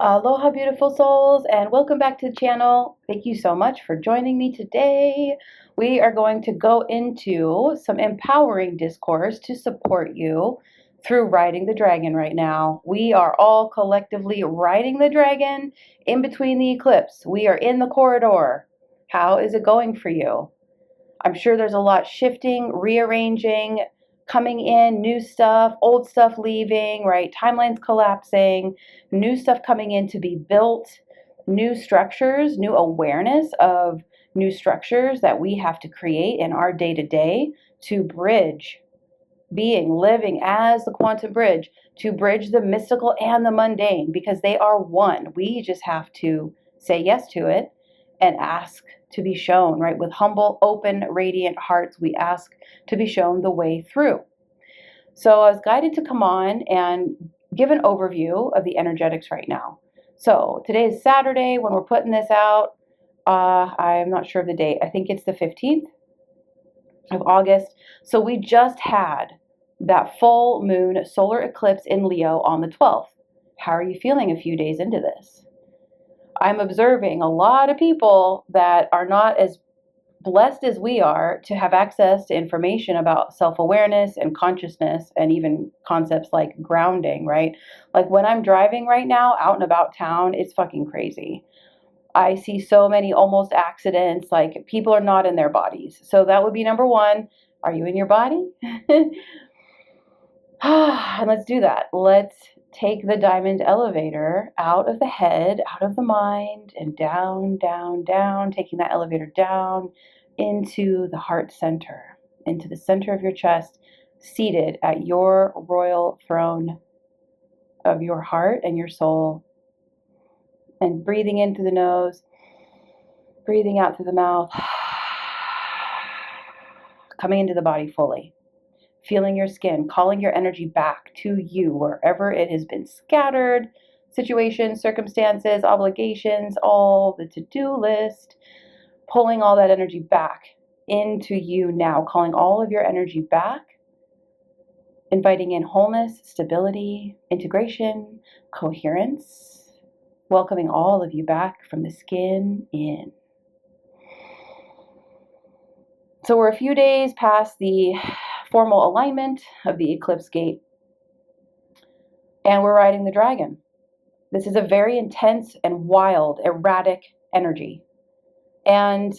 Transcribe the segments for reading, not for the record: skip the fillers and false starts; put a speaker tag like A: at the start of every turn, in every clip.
A: Aloha, beautiful souls, and welcome back to the channel. Thank you so much for joining me today. We are going to go into some empowering discourse to support you through riding the dragon right now. We are all collectively riding the dragon in between the eclipse. We are in the corridor. How is it going for you? I'm sure there's a lot shifting, rearranging, coming in, new stuff, old stuff leaving, right? Timelines collapsing, new stuff coming in to be built, new structures, new awareness of new structures that we have to create in our day to day to bridge being, living as the quantum bridge, to bridge the mystical and the mundane because they are one. We just have to say yes to it and ask to be shown, right? With humble, open, radiant hearts, we ask to be shown the way through. So I was guided to come on and give an overview of the energetics right now. So today is Saturday when we're putting this out. I'm not sure of the date. I think it's the 15th of August. So we just had that full moon solar eclipse in Leo on the 12th. How are you feeling a few days into this? I'm observing a lot of people that are not as blessed as we are to have access to information about self-awareness and consciousness and even concepts like grounding, right? Like when I'm driving right now out and about town, it's fucking crazy. I see so many almost accidents, like people are not in their bodies. So that would be number one. Are you in your body? And let's do that. Let's take the diamond elevator out of the head, out of the mind, and down, down, down, taking that elevator down into the heart center, into the center of your chest, seated at your royal throne of your heart and your soul. And breathing in through the nose, breathing out through the mouth, coming into the body fully. Feeling your skin, calling your energy back to you wherever it has been scattered, situations, circumstances, obligations, all the to-do list, pulling all that energy back into you now, calling all of your energy back, inviting in wholeness, stability, integration, coherence, welcoming all of you back from the skin in. So we're a few days past the formal alignment of the eclipse gate, and we're riding the dragon. This is a very intense and wild, erratic energy, and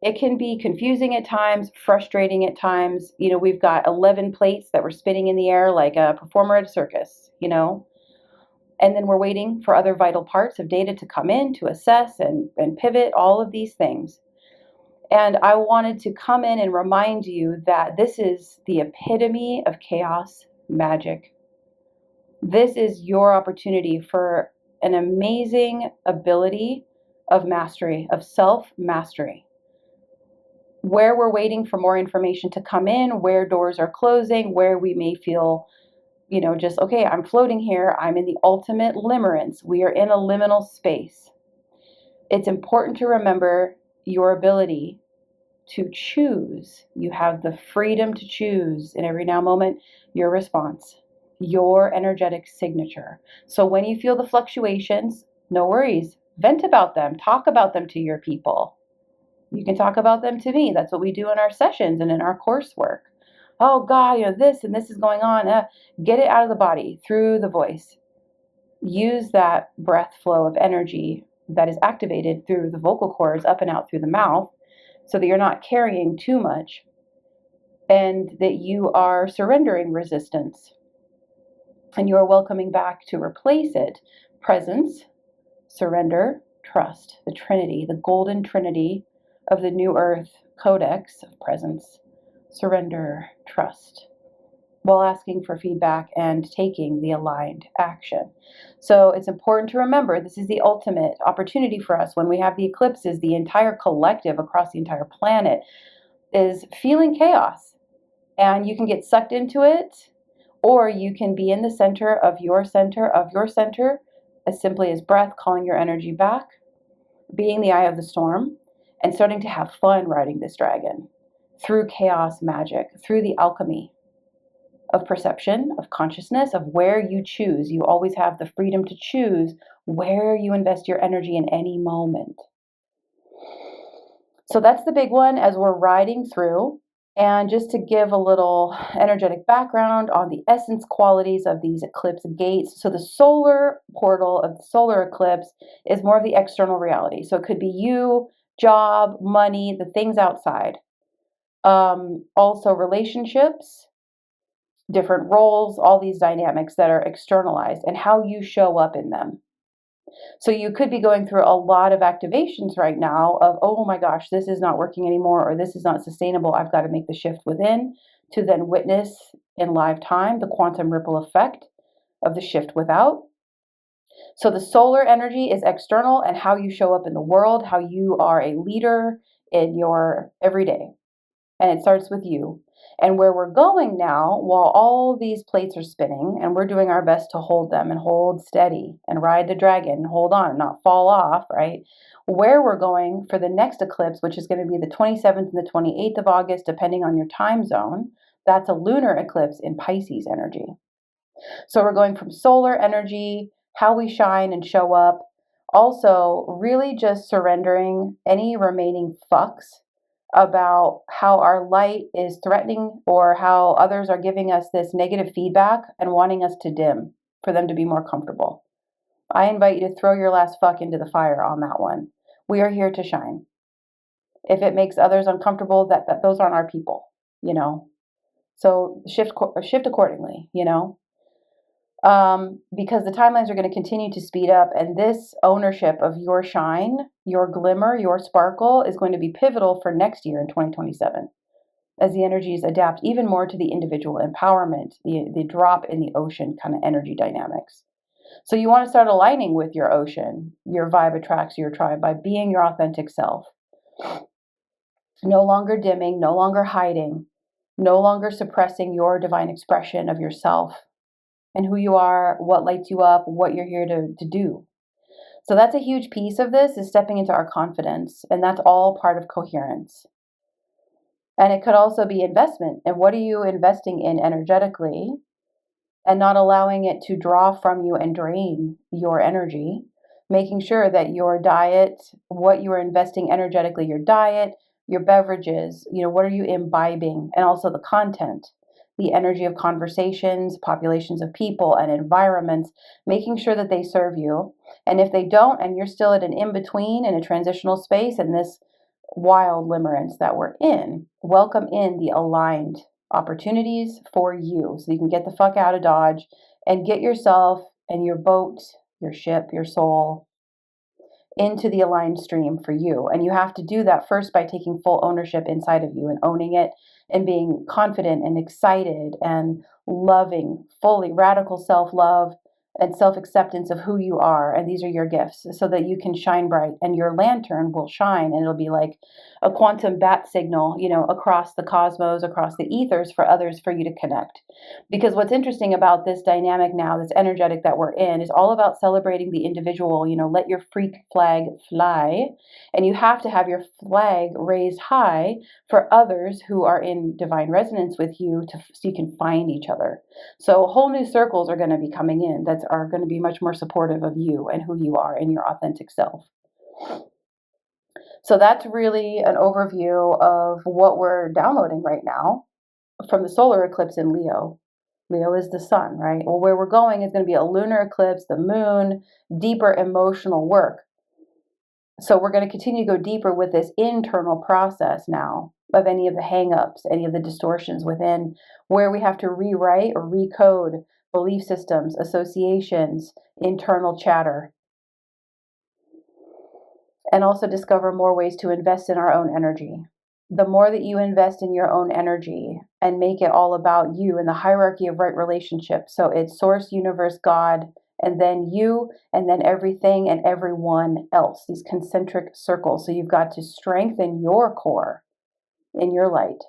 A: it can be confusing at times, frustrating at times. You know, we've got 11 plates that we're spinning in the air like a performer at a circus, you know, and then we're waiting for other vital parts of data to come in to assess and pivot all of these things. And I wanted to come in and remind you that this is the epitome of chaos magic. This is your opportunity for an amazing ability of mastery, of self-mastery. Where we're waiting for more information to come in, where doors are closing, where we may feel, you know, just, okay, I'm floating here. I'm in the ultimate limerence. We are in a liminal space. It's important to remember your ability to choose. You have the freedom to choose in every now moment your response, your energetic signature. So when you feel the fluctuations, no worries. Vent about them. Talk about them to your people. You can talk about them to me. That's what we do in our sessions and in our coursework. Oh God, you know, this and this is going on. Get it out of the body through the voice. Use that breath flow of energy that is activated through the vocal cords up and out through the mouth, so that you're not carrying too much and that you are surrendering resistance and you are welcoming back to replace it presence, surrender, trust, the Trinity, the golden Trinity of the New Earth Codex of presence, surrender, trust, while asking for feedback and taking the aligned action. So it's important to remember this is the ultimate opportunity for us when we have the eclipses. The entire collective across the entire planet is feeling chaos, and you can get sucked into it, or you can be in the center of your center as simply as breath, calling your energy back, being the eye of the storm, and starting to have fun riding this dragon through chaos magic, through the alchemy. of perception, of consciousness, of where you choose. You always have the freedom to choose where you invest your energy in any moment. So that's the big one as we're riding through. And just to give a little energetic background on the essence qualities of these eclipse gates. So the solar portal of the solar eclipse is more of the external reality. So it could be you, job, money, the things outside. Also relationships, different roles, all these dynamics that are externalized and how you show up in them. So you could be going through a lot of activations right now of, oh my gosh, this is not working anymore, or this is not sustainable. I've got to make the shift within, to then witness in live time the quantum ripple effect of the shift without. So the solar energy is external and how you show up in the world, how you are a leader in your everyday. And it starts with you. And where we're going now, while all these plates are spinning, and we're doing our best to hold them and hold steady and ride the dragon and hold on, not fall off, right? Where we're going for the next eclipse, which is going to be the 27th and the 28th of August, depending on your time zone, that's a lunar eclipse in Pisces energy. So we're going from solar energy, how we shine and show up, also really just surrendering any remaining fucks about how our light is threatening or how others are giving us this negative feedback and wanting us to dim for them to be more comfortable. I invite you to throw your last fuck into the fire on that one. We are here to shine. If it makes others uncomfortable, that those aren't our people, you know. So shift accordingly, you know. Because the timelines are going to continue to speed up, and this ownership of your shine, your glimmer, your sparkle is going to be pivotal for next year in 2027 as the energies adapt even more to the individual empowerment, the drop in the ocean kind of energy dynamics. So you want to start aligning with your ocean. Your vibe attracts your tribe by being your authentic self. No longer dimming, no longer hiding, no longer suppressing your divine expression of yourself and who you are, what lights you up, what you're here to do. So that's a huge piece of this, is stepping into our confidence, and that's all part of coherence. And it could also be investment. And what are you investing in energetically and not allowing it to draw from you and drain your energy, making sure that your diet, what you are investing energetically, your diet, your beverages, what are you imbibing, and also the content, the energy of conversations, populations of people, and environments, making sure that they serve you. And if they don't, and you're still at an in-between in a transitional space in this wild limerence that we're in, welcome in the aligned opportunities for you so you can get the fuck out of Dodge and get yourself and your boat, your ship, your soul into the aligned stream for you. And you have to do that first by taking full ownership inside of you and owning it and being confident and excited and loving, fully radical self-love and self-acceptance of who you are. And these are your gifts so that you can shine bright and your lantern will shine, and it'll be like a quantum bat signal, across the cosmos, across the ethers for others, for you to connect. Because what's interesting about this dynamic now, this energetic that we're in, is all about celebrating the individual. Let your freak flag fly. And you have to have your flag raised high for others who are in divine resonance with you so you can find each other. So whole new circles are going to be coming in that are going to be much more supportive of you and who you are and your authentic self. So that's really an overview of what we're downloading right now from the solar eclipse in Leo. Leo is the sun, right? Well, where we're going is going to be a lunar eclipse, the moon, deeper emotional work. So we're going to continue to go deeper with this internal process now of any of the hangups, any of the distortions within, where we have to rewrite or recode belief systems, associations, internal chatter, and also discover more ways to invest in our own energy. The more that you invest in your own energy and make it all about you in the hierarchy of right relationships, so it's source, universe, God, and then you, and then everything and everyone else, these concentric circles. So you've got to strengthen your core in your light.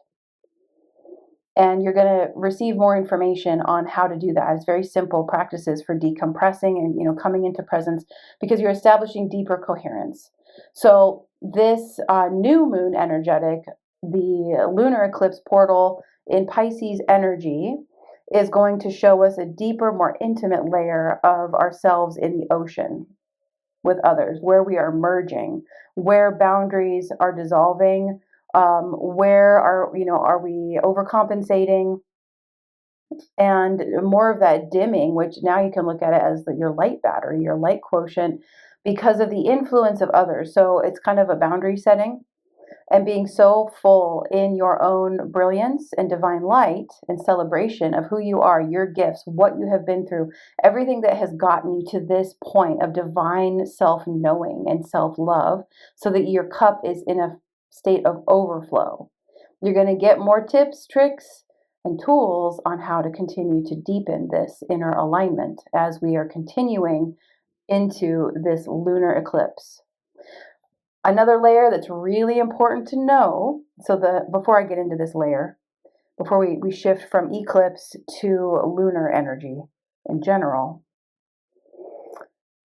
A: And you're going to receive more information on how to do that. It's very simple practices for decompressing and coming into presence, because you're establishing deeper coherence. So this new moon energetic, the lunar eclipse portal in Pisces energy, is going to show us a deeper, more intimate layer of ourselves in the ocean with others, where we are merging, where boundaries are dissolving, where are we overcompensating, and more of that dimming, which now you can look at it as your light battery, your light quotient, because of the influence of others. So it's kind of a boundary setting and being so full in your own brilliance and divine light and celebration of who you are, your gifts, what you have been through, everything that has gotten you to this point of divine self-knowing and self-love, so that your cup is in a state of overflow. You're going to get more tips, tricks, and tools on how to continue to deepen this inner alignment as we are continuing into this lunar eclipse. Another layer that's really important to know, before I get into this layer, before we shift from eclipse to lunar energy in general,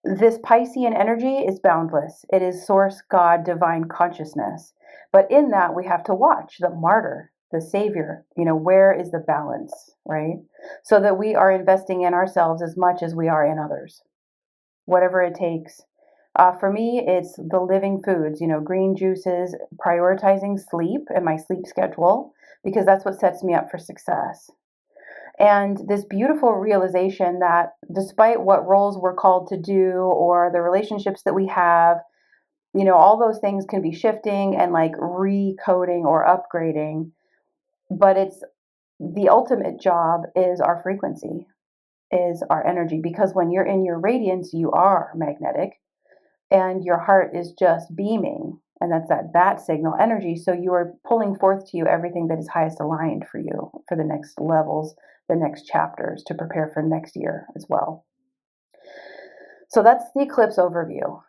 A: this Piscean energy is boundless. It is source, God, divine consciousness. But in that, we have to watch the martyr, the savior. Where is the balance, right? So that we are investing in ourselves as much as we are in others, whatever it takes. For me, it's the living foods, green juices, prioritizing sleep and my sleep schedule, because that's what sets me up for success. And this beautiful realization that despite what roles we're called to do or the relationships that we have, all those things can be shifting and like recoding or upgrading. But it's the ultimate job is our frequency, is our energy, because when you're in your radiance, you are magnetic. And your heart is just beaming, and that's that bat signal energy. So you are pulling forth to you everything that is highest aligned for you for the next levels, the next chapters, to prepare for next year as well. So that's the eclipse overview.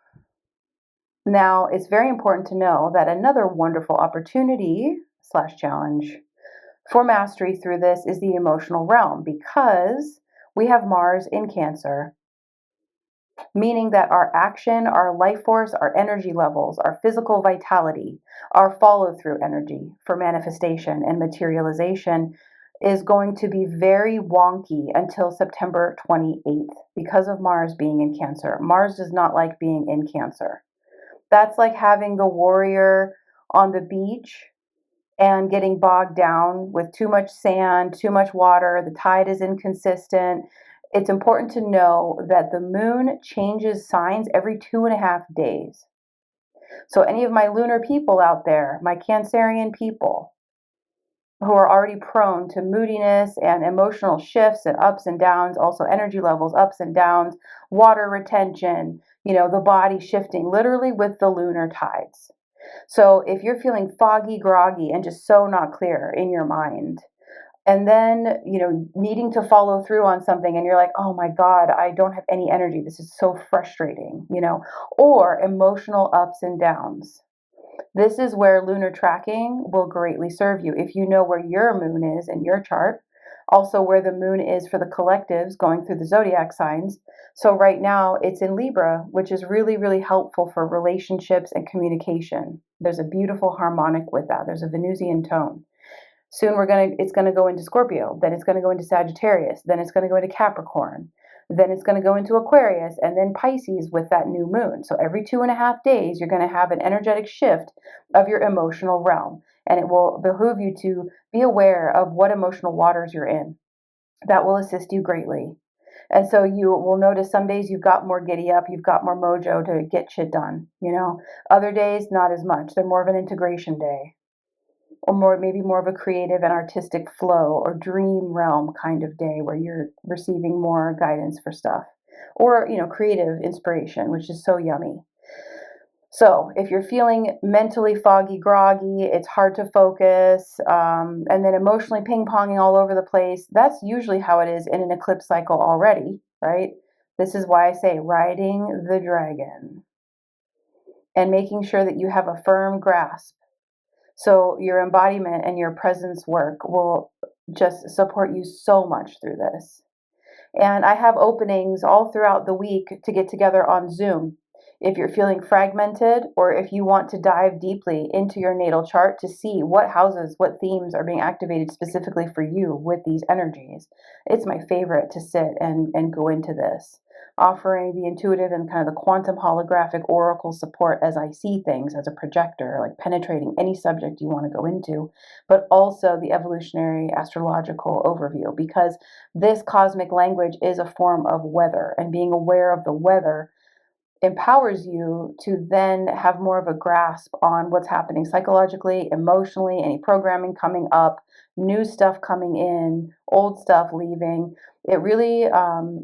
A: Now, it's very important to know that another wonderful opportunity / challenge for mastery through this is the emotional realm, because we have Mars in Cancer, meaning that our action, our life force, our energy levels, our physical vitality, our follow-through energy for manifestation and materialization is going to be very wonky until September 28th because of Mars being in Cancer. Mars does not like being in Cancer. That's like having the warrior on the beach and getting bogged down with too much sand, too much water, the tide is inconsistent. It's important to know that the moon changes signs every 2.5 days. So any of my lunar people out there, my Cancerian people, who are already prone to moodiness and emotional shifts and ups and downs, also energy levels, ups and downs, water retention, the body shifting literally with the lunar tides. So if you're feeling foggy, groggy, and just so not clear in your mind, and then, needing to follow through on something and you're like, oh my God, I don't have any energy. This is so frustrating, or emotional ups and downs. This is where lunar tracking will greatly serve you. If you know where your moon is in your chart, also where the moon is for the collectives going through the zodiac signs. So right now it's in Libra, which is really, really helpful for relationships and communication. There's a beautiful harmonic with that. There's a Venusian tone. Soon it's going to go into Scorpio, then it's going to go into Sagittarius, then it's going to go into Capricorn, then it's going to go into Aquarius, and then Pisces with that new moon. So every 2.5 days, you're going to have an energetic shift of your emotional realm, and it will behoove you to be aware of what emotional waters you're in. That will assist you greatly. And so you will notice some days you've got more giddy up, you've got more mojo to get shit done, Other days, not as much. They're more of an integration day, or maybe more of a creative and artistic flow or dream realm kind of day where you're receiving more guidance for stuff, or creative inspiration, which is so yummy. So if you're feeling mentally foggy, groggy, it's hard to focus, and then emotionally ping-ponging all over the place, that's usually how it is in an eclipse cycle already, right? This is why I say riding the dragon and making sure that you have a firm grasp. So your embodiment and your presence work will just support you so much through this. And I have openings all throughout the week to get together on Zoom. If you're feeling fragmented, or if you want to dive deeply into your natal chart to see what houses, what themes are being activated specifically for you with these energies, it's my favorite to sit and go into this, offering the intuitive and kind of the quantum holographic oracle support as I see things as a projector, like penetrating any subject you want to go into, but also the evolutionary astrological overview, because this cosmic language is a form of weather, and being aware of the weather empowers you to then have more of a grasp on what's happening psychologically, emotionally, any programming coming up, new stuff coming in, old stuff leaving. It really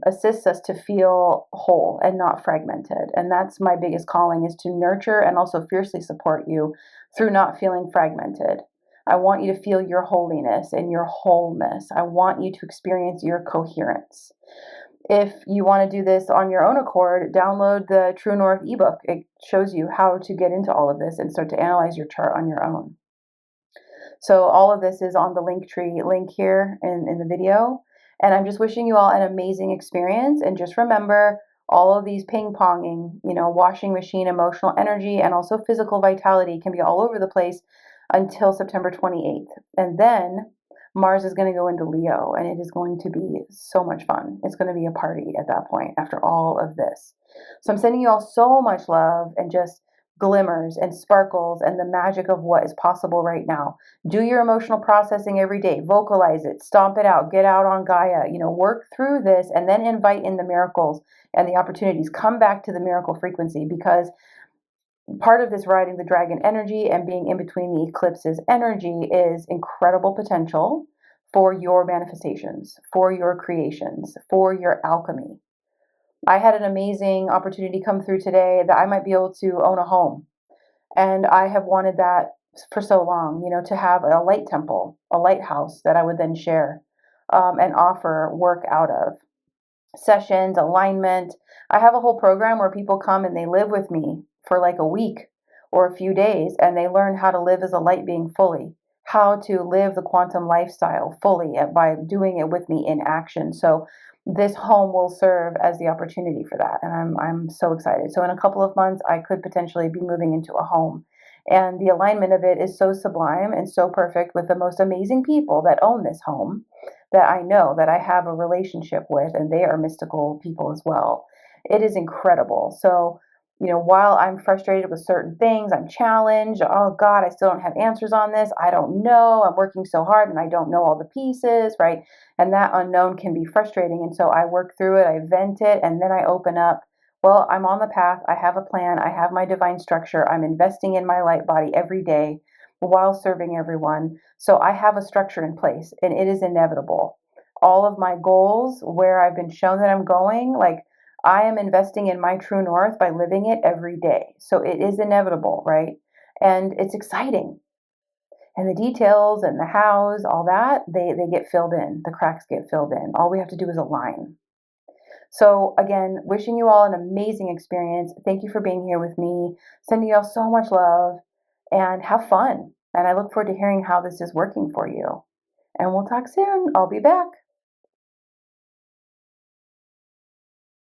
A: assists us to feel whole and not fragmented. And that's my biggest calling, is to nurture and also fiercely support you through not feeling fragmented. I want you to feel your holiness and your wholeness. I want you to experience your coherence. If you want to do this on your own accord, download the True North ebook. It shows you how to get into all of this and start to analyze your chart on your own. So all of this is on the Linktree link here in the video. And I'm just wishing you all an amazing experience. And just remember, all of these ping-ponging, washing machine emotional energy and also physical vitality can be all over the place until September 28th. And then Mars is going to go into Leo, and it is going to be so much fun. It's going to be a party at that point after all of this. So I'm sending you all so much love and just glimmers and sparkles and the magic of what is possible right now. Do your emotional processing every day. Vocalize it, stomp it out, get out on Gaia, work through this, and then invite in the miracles and the opportunities. Come back to the miracle frequency, because part of this riding the dragon energy and being in between the eclipses energy is incredible potential for your manifestations, for your creations, for your alchemy. I had an amazing opportunity come through today that I might be able to own a home. And I have wanted that for so long, to have a light temple, a lighthouse that I would then share and offer work out of. Sessions, alignment. I have a whole program where people come and they live with me for like a week or a few days, and they learn how to live as a light being fully, how to live the quantum lifestyle fully by doing it with me in action. So this home will serve as the opportunity for that, and I'm so excited. So in a couple of months, I could potentially be moving into a home, and the alignment of it is so sublime and so perfect with the most amazing people that own this home, that I know that I have a relationship with, and they are mystical people as well. It is incredible. So, while I'm frustrated with certain things, I'm challenged. Oh God, I still don't have answers on this. I don't know. I'm working so hard and I don't know all the pieces, right? And that unknown can be frustrating. And so I work through it, I vent it, and then I open up. Well, I'm on the path. I have a plan. I have my divine structure. I'm investing in my light body every day while serving everyone. So I have a structure in place, and it is inevitable. All of my goals, where I've been shown that I'm going, like I am investing in my true north by living it every day. So it is inevitable, right? And it's exciting. And the details and the hows, all that, they get filled in. The cracks get filled in. All we have to do is align. So again, wishing you all an amazing experience. Thank you for being here with me. Sending you all so much love, and have fun. And I look forward to hearing how this is working for you. And we'll talk soon. I'll be back.